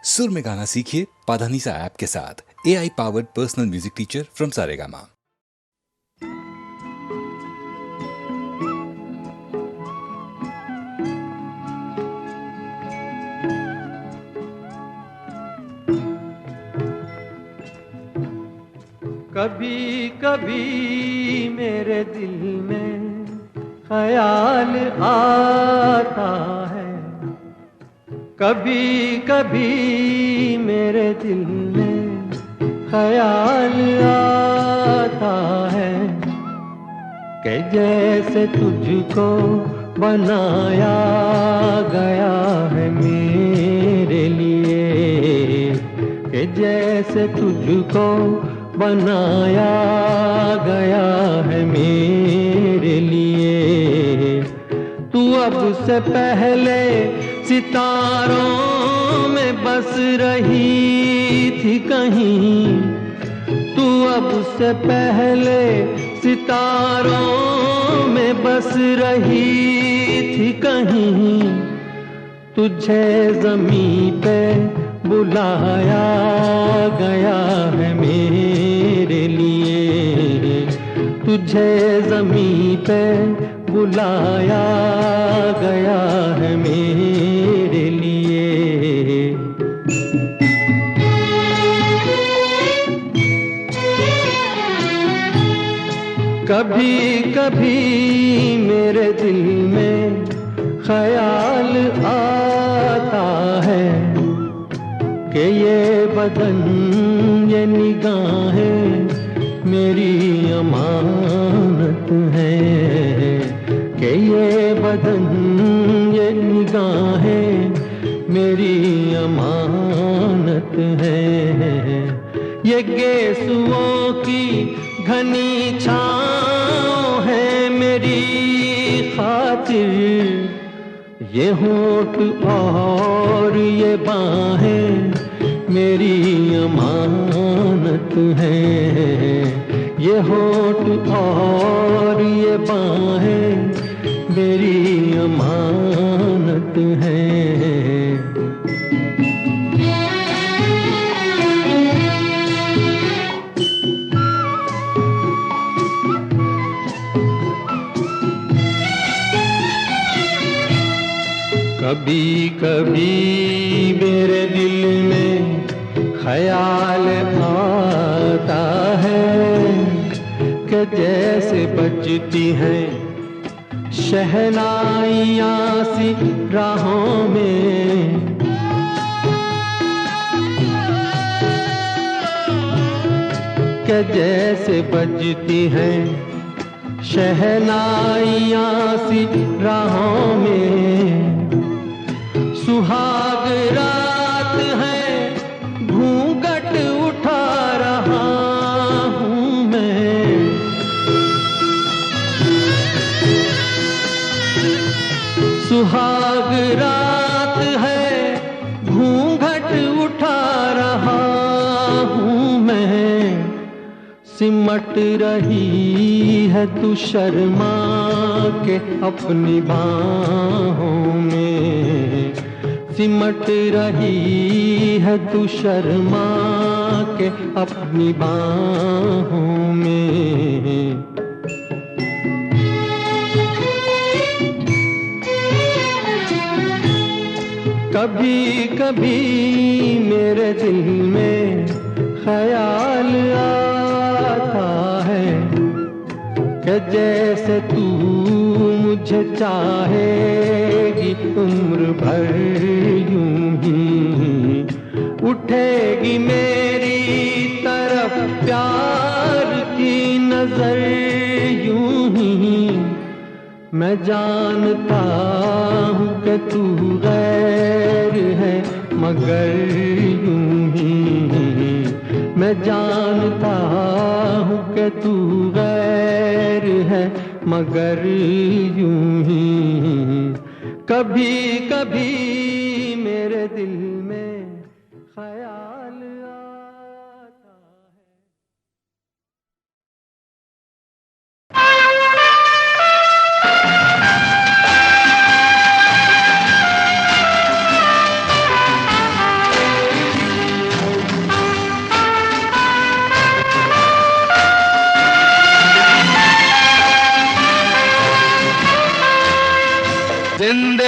सुर में गाना सीखिए पाधानीसा ऐप के साथ। AI powered personal music teacher from Saregama. कभी कभी मेरे दिल में ख्याल आता है, कभी कभी मेरे दिल में ख्याल आता है कि जैसे तुझको बनाया गया है मेरे लिए, कि जैसे तुझको बनाया गया है मेरे लिए। तू अब से पहले सितारों में बस रही थी कहीं, तू अब से पहले सितारों में बस रही थी कहीं। तुझे ज़मीं पे बुलाया गया है मेरे लिए, तुझे ज़मीं पे बुलाया गया है मेरे लिए। कभी कभी मेरे दिल में ख्याल आता है कि ये बदन ये निगाहें मेरी अमानत है, कि ये बदन ये निगाहें मेरी अमानत है। ये गेसुओं की घनी छाँव है मेरी खातिर, ये होठ और ये बाहें मेरी अमानत है। ये होठ और ये बाहें मेरी अमानत है। कभी कभी मेरे दिल में ख्याल आता है कि जैसे बजती हैं शहनाइयाँ सी राहों में, कि जैसे बजती हैं शहनाइयाँ सी राहों में। सुहाग रात है घूंघट उठा रहा हूँ मैं, सुहाग रात है घूंघट उठा रहा हूँ मैं। सिमट रही है तू शर्मा के अपनी बाहों में, सिमट रही है तू शर्मा के अपनी बाहों में। कभी कभी मेरे दिल में ख्याल आता है कि जैसे तू मुझे चाहेगी उम्र भर यूं ही, उठेगी मेरी तरफ प्यार की नजर यूं ही। मैं जानता हूँ कि तू गैर है मगर यूं ही, मैं जानता हूँ कि तू गैर है मगर यूं ही। कभी कभी मेरे दिल में ख्याल आता है।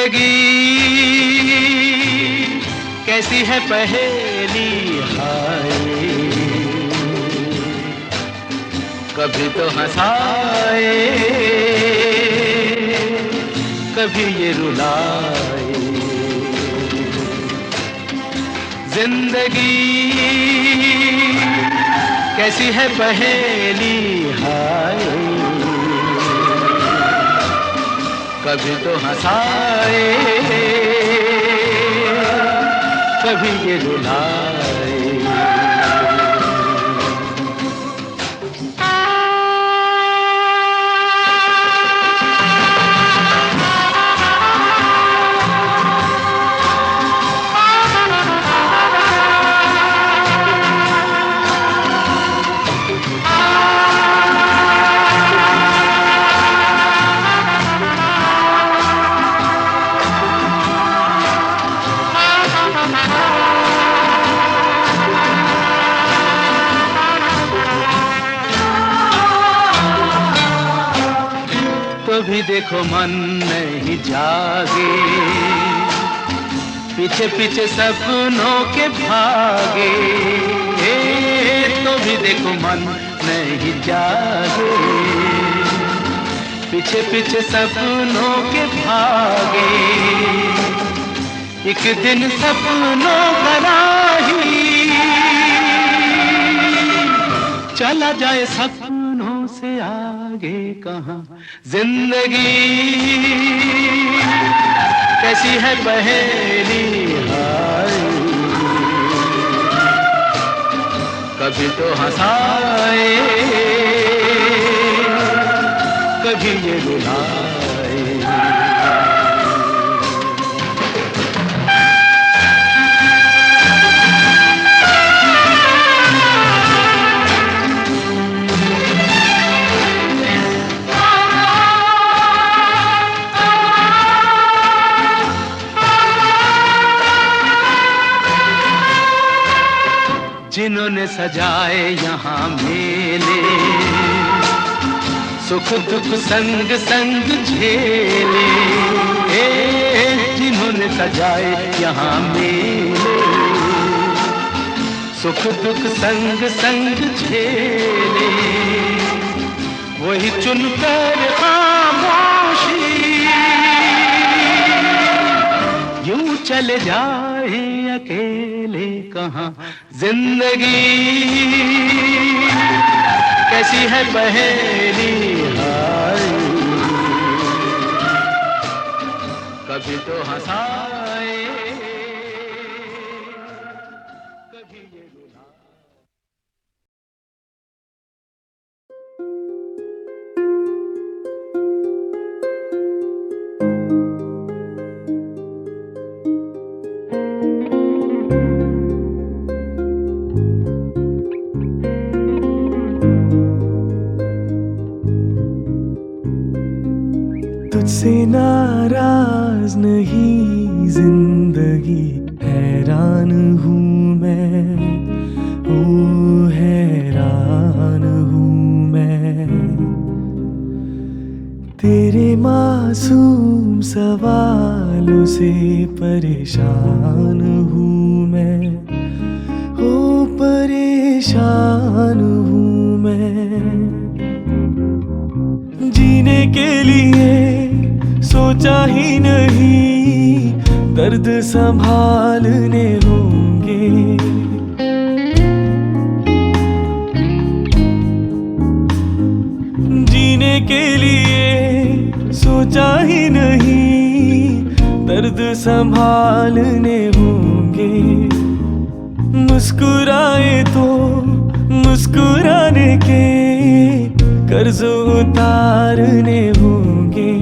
जिंदगी कैसी है पहेली हाय, कभी तो हंसाए कभी ये रुलाए। जिंदगी कैसी है पहेली हाय, कभी तो हंसाए कभी ये रुलाए। भी देखो मन नहीं जागे, पीछे पीछे सपनों के भागे। तो भी देखो मन नहीं जागे, पीछे पीछे सपनों के भागे। एक दिन सपनों का राही चला जाए सपनों से आगे कहाँ। जिंदगी कैसी है पहेली हाय, कभी तो हंसाए कभी ये रुलाए। जिन्होंने सजाए यहाँ मेले, सुख दुख संग संग झेले। जिन्होंने सजाए यहाँ मेले, सुख दुख संग संग झेले। वही चुनकर खामोशी यूं चले जाए अकेले कहाँ। जिंदगी कैसी है पहेली हाय, कभी तो हंसाए कभी ये रुलाए। तुझसे नाराज नहीं जिंदगी, हैरान हूँ मैं, ओ हैरान हूँ मैं। तेरे मासूम सवालों से परेशान हूँ मैं, ओ परेशान हूँ मैं। जीने के लिए सोचा ही नहीं, दर्द संभालने होंगे। जीने के लिए सोचा ही नहीं, दर्द संभालने होंगे। मुस्कुराए तो मुस्कुराने के कर्ज उतारने होंगे।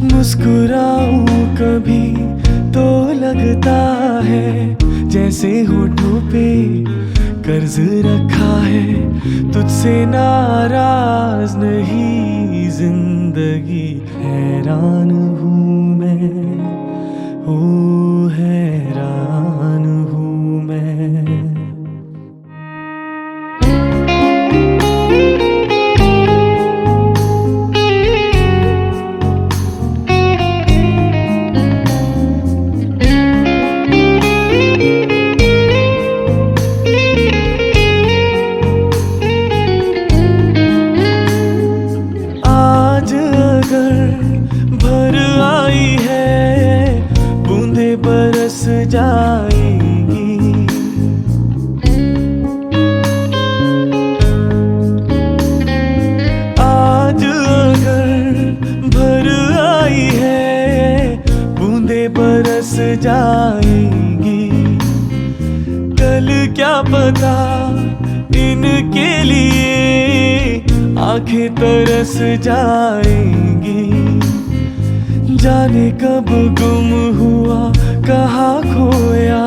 मुस्कुराऊं कभी तो लगता है जैसे होठों पे कर्ज रखा है। तुझसे नाराज नहीं जिंदगी, हैरान हूँ मैं, ओ हैरान हूँ मैं। जाएंगी। आज अगर भर आई है बूंदे बरस जाएंगी, कल क्या पता इनके लिए आंखें तरस जाएंगी। जाने कब गुम हुआ कहाँ खोया,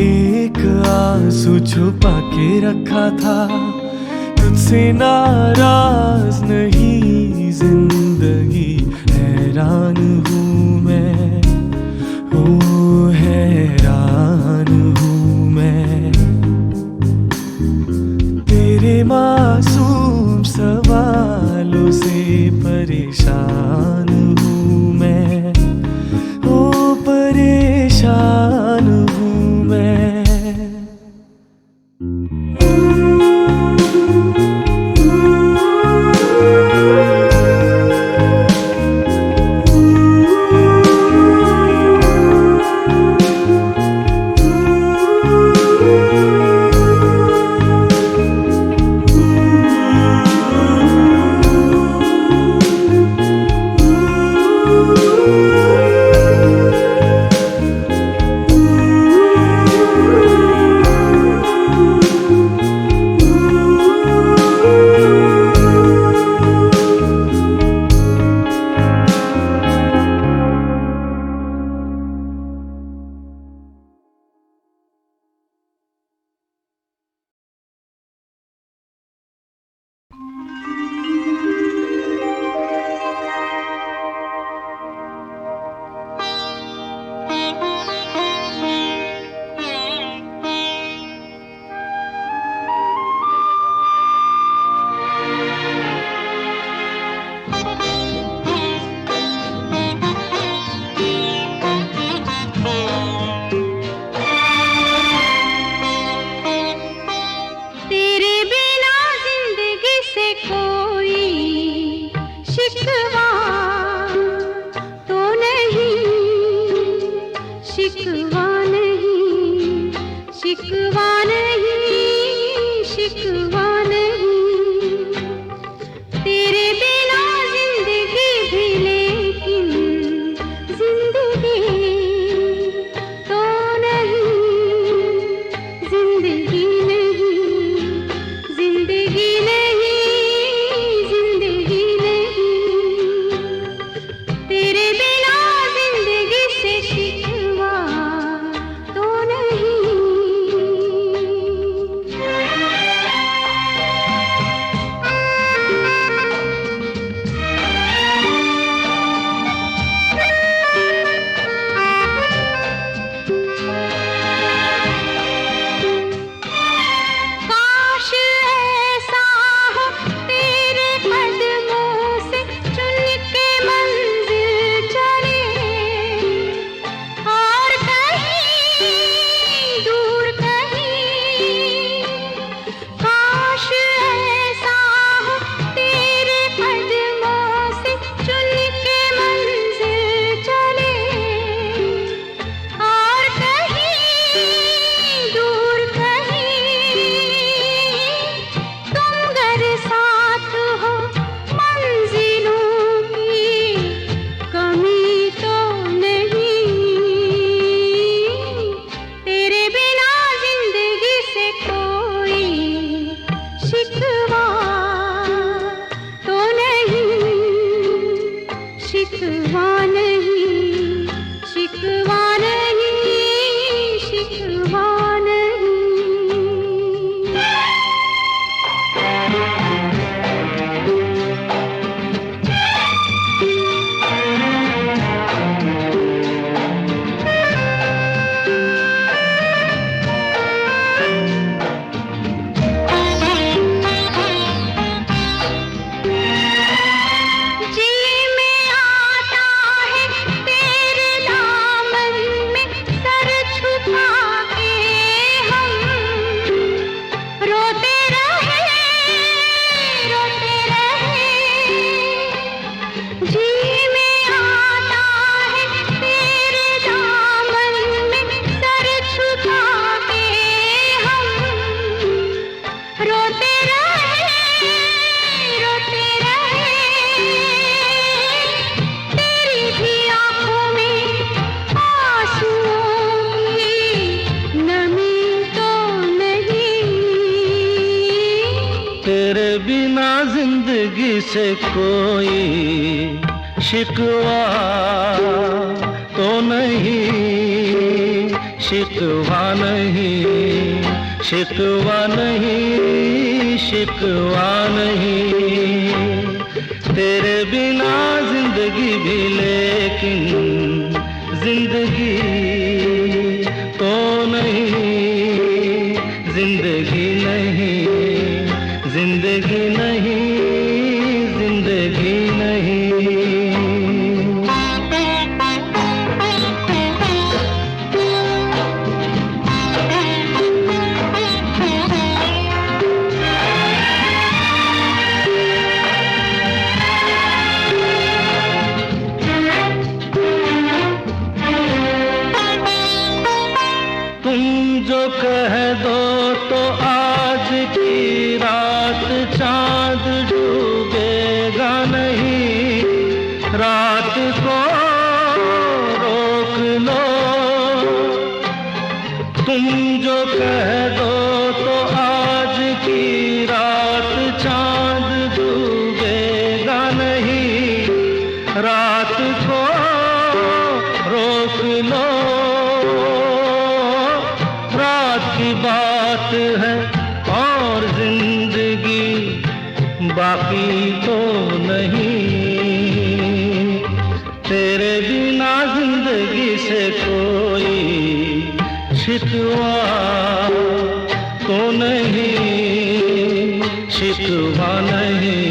एक आंसू छुपा के रखा था। तुझसे नाराज नहीं जिंदगी, हैरान हूँ मैं, ओ हैरान हूँ मैं। तेरे मासूम सवालों से परेशान हूँ मैं, ओ परेशान हूँ मैं। जिंदगी से कोई शिकवा तो नहीं, शिकवा नहीं, शिकवा नहीं, शिकवा नहीं। तेरे बिना जिंदगी भी लेकिन जिंदगी तो नहीं, जिंदगी नहीं, जिंदगी नहीं, जिंदगी नहीं। तुम जो कह दो तो आज की रात चांद डूबेगा नहीं, रात को रोक लो। तुम जो कह दो तो आज की रात चांद डूबेगा नहीं, रात को रोक लो। रात की बात है और जिंदगी बाकी तो नहीं। तेरे बिना जिंदगी से कोई शिकवा तो नहीं, शिकवा नहीं,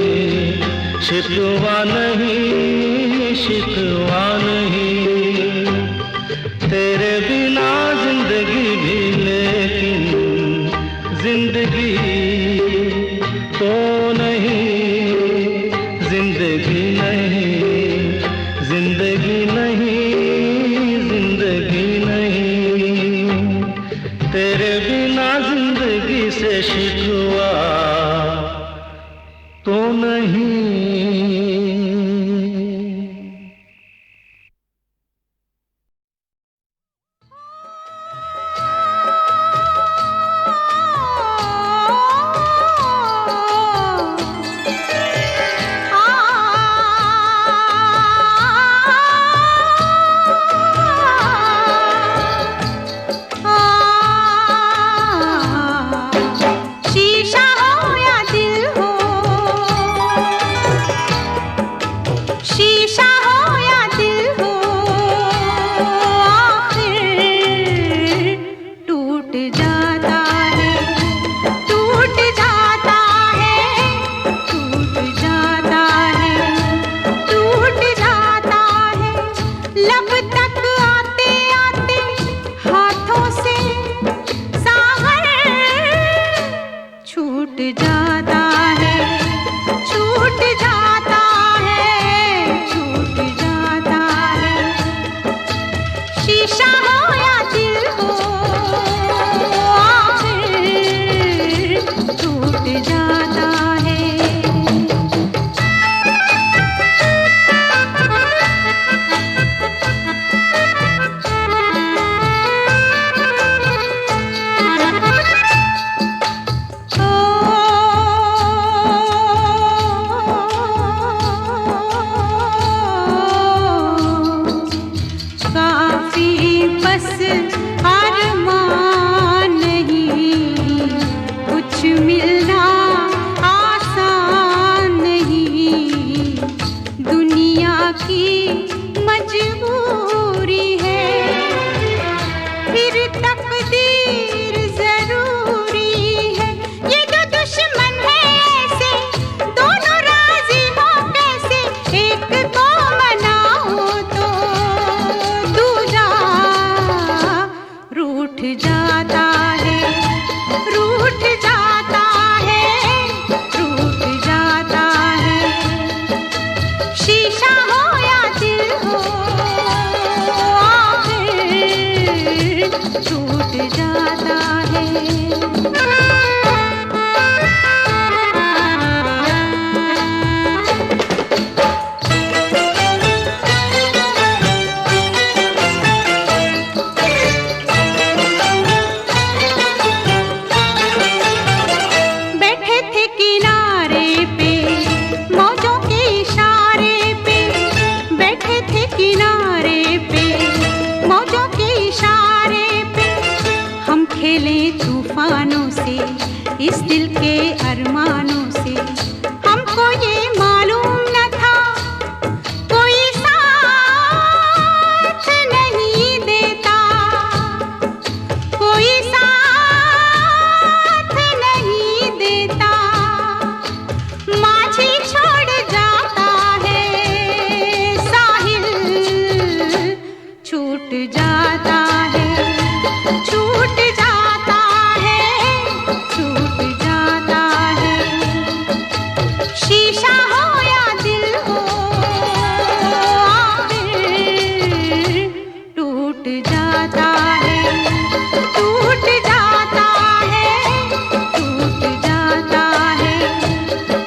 शिकवा नहीं, शिकवा नहीं। तेरे बिना जिंदगी भी लेकिन जिंदगी तो नहीं, जिंदगी नहीं, जिंदगी नहीं, जिंदगी नहीं। तेरे बिना जिंदगी से शिकवा तो नहीं। शीशा हो या दिल हो, शीशा हो या दिल हो, आखिर टूट जाता है, टूट जाता है, टूट जाता है, टूट जाता है। लब तक आते आते हाथों से सागर छूट जाता है, छूट जाता है, छूट जाता है। शीशा हो या दिल हो, आखिर छूट जाता है। काफी बस अरमान नहीं, कुछ मिलना आसान नहीं। दुनिया की मजबूरी है, फिर तकदीर जरूरी है। ये दो दुश्मन है ऐसे, दोनों राजी हो कैसे, एक को मनाओ तो दूजा रूठ जाता है, रूठ जाता है, रूठ जाता है। शीशा हो या दिल हो, आखिर टूट जाता है। बैठे थे किनारे पे खेलें तूफानों से, इस दिल के अरमानों से। हमको ये मालूम न था कोई साथ नहीं देता, कोई साथ नहीं देता। माझी छोड़ जाता है साहिल, छूट जाता है, छूट जाता है, छूट जाता है। शीशा हो या दिल हो, आखिर टूट जाता है, टूट जाता है, टूट जाता है,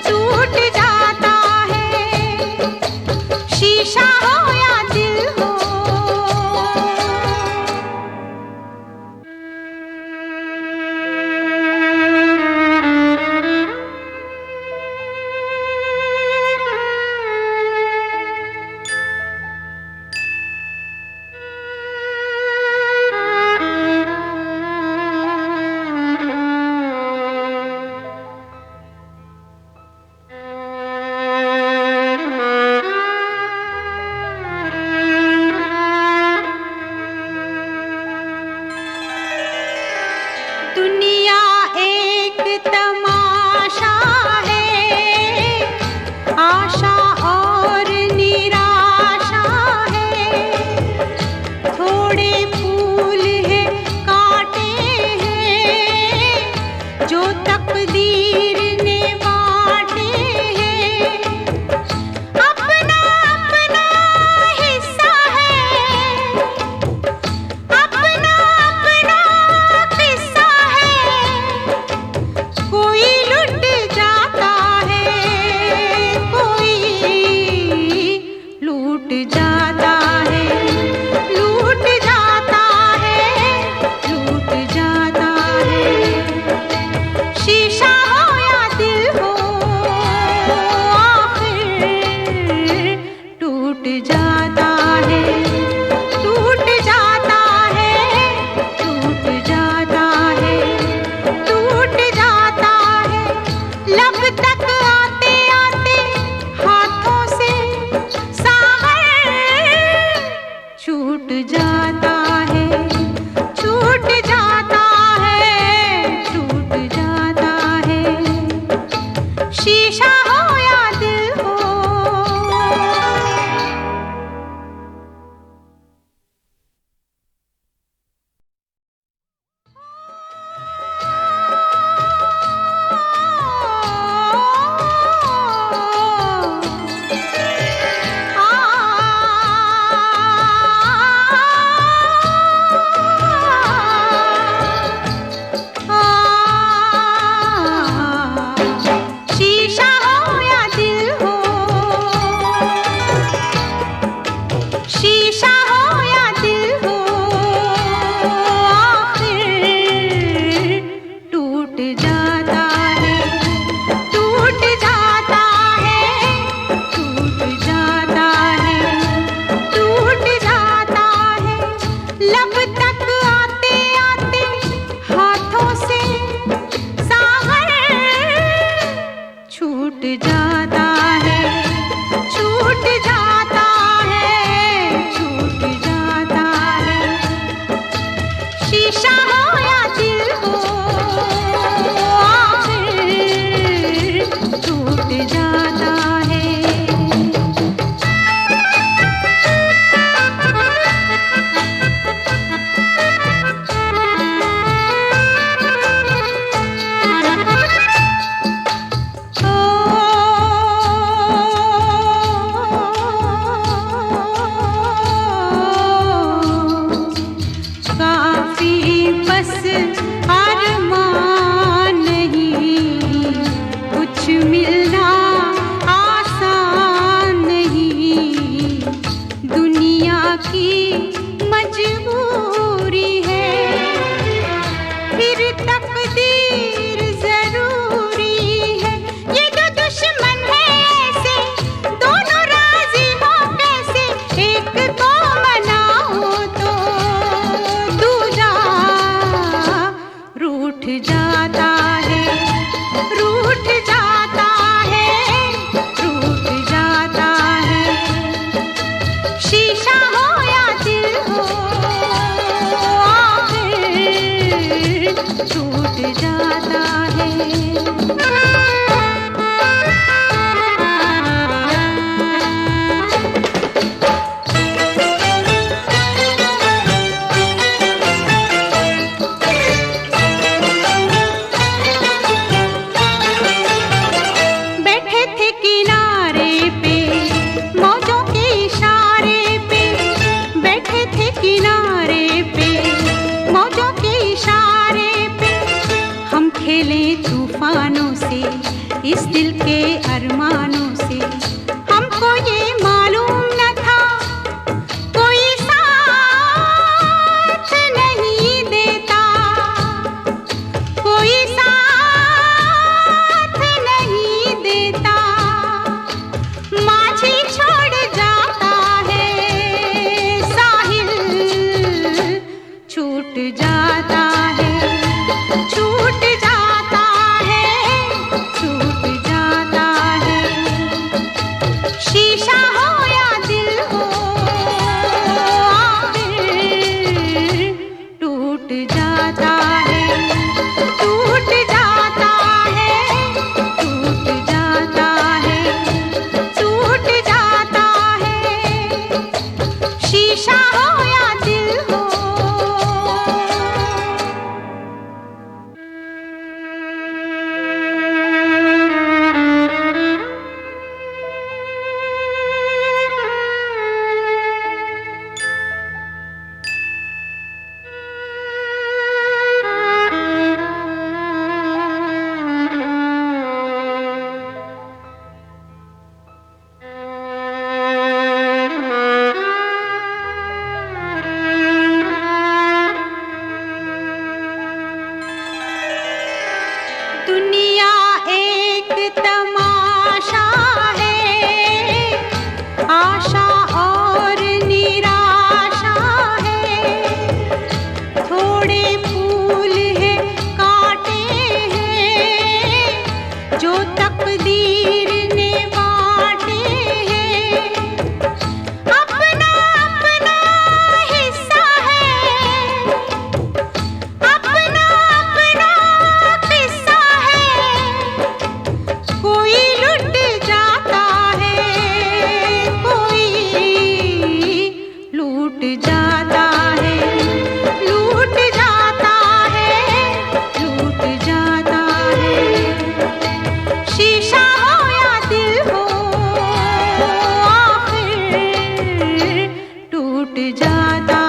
टूट जाता है। शीशा हो या दिल हो। दुनिया एक तमाशा है, आशा और निराशा है। थोड़े फूल हैं, कांटे हैं, जो तकदीर ने बांटे हैं। अपना अपना हिस्सा है, अपना अपना किस्सा है। कोई लुट जाता है, कोई लूट जाता है, लूट जाता है, लूट जाता है। शीशा हो या दिल हो, आखिर टूट जाता है, टूट जाता है, टूट जाता है, टूट जाता है। लब तक आते आते हाथों से सागर छूट जाता है, छूट जाता है, छूट जाता है। शीशा हो या दिल हो। शीशा हो या दिल हो, शीशा हो या दिल हो, आखिर टूट जाता है, टूट जाता है, टूट जाता है, टूट जाता है। लब तक आते आते हाथों से सागर छूट जाता है, छूट जाता है, छूट जाता है। शीशा हो या दिल हो, आखिर टूट जाता है। काफी बस अरमान नहीं, कुछ मिलना आसान नहीं। दुनिया की मजबूरी है, फिर तकदीर जरूरी है। ये दो दुश्मन है ऐसे, दोनों राजी हो कैसे। एक को मनाओ तो दूजा रूठ जाता है, रूठ जाता है, रूठ जाता है। शीशा हो या दिल हो, आखिर टूट जाता है। तूफानों से, इस दिल के अरमानों से, हमको ये मालूम न था कोई साथ नहीं देता, कोई साथ नहीं देता। माझी छोड़ जाता है, साहिल छूट जाता है, छूट जाता है, छूट जाता है। शीशा हो या दिल हो, आखिर टूट जाता है, टूट जाता है, टूट जाता है, टूट जाता है। शीशा हो या दिल हो। दुनिया एक तमाशा है, आशा और निराशा है। थोड़े फूल है, कांटे हैं, जो तकदीर ने बांटे हैं। अपना अपना हिस्सा है, अपना अपना किस्सा है। कोई लुट जाता है, कोई लूट जाता है, लूट जाता है, लूट जाता है। शीशा हो या दिल हो, आखिर टूट जाता